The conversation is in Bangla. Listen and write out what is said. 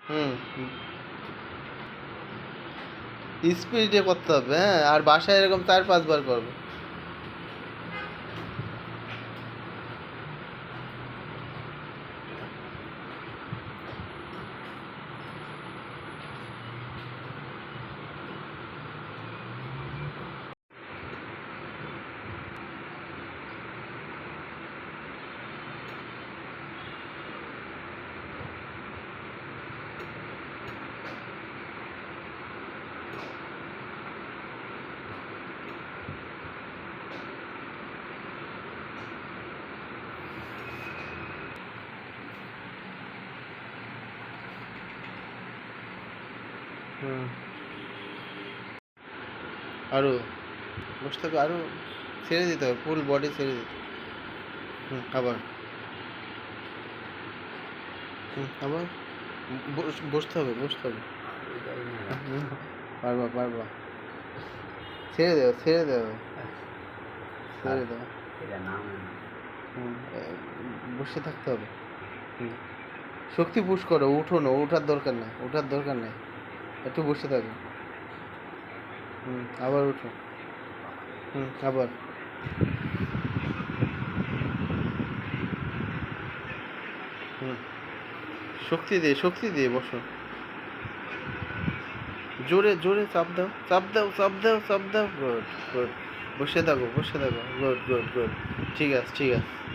হুম, স্পিডে করতে হবে, হ্যাঁ, আর বাসায় এরকম 4-5 বার করবে। হুম, আরো বসতে হবে, আরো ছেড়ে দিতে হবে, ফুল বডি ছেড়ে দিতে। হুম, আবার। হুম, আবার বসতে হবে, বসতে হবে। হুম, পারবা, পারবা। ছেড়ে দেও, ছেড়ে দেও, ছেড়ে দাও। হুম, বসে থাকতে হবে। হুম, শক্তি পুশ করো, উঠো না, ওঠার দরকার নাই, ওঠার দরকার নাই, একটু বসে থাকো। হুম, আবার উঠো। হুম, আবার। হুম, শক্তি দিয়ে বসো। জোরে জোরে চাপ দাও, চাপ দাও, চাপ দাও, চাপ দাও। Good, good. বসে থাকো, বসে থাকো। Good, good, good. ঠিক আছে, ঠিক আছে।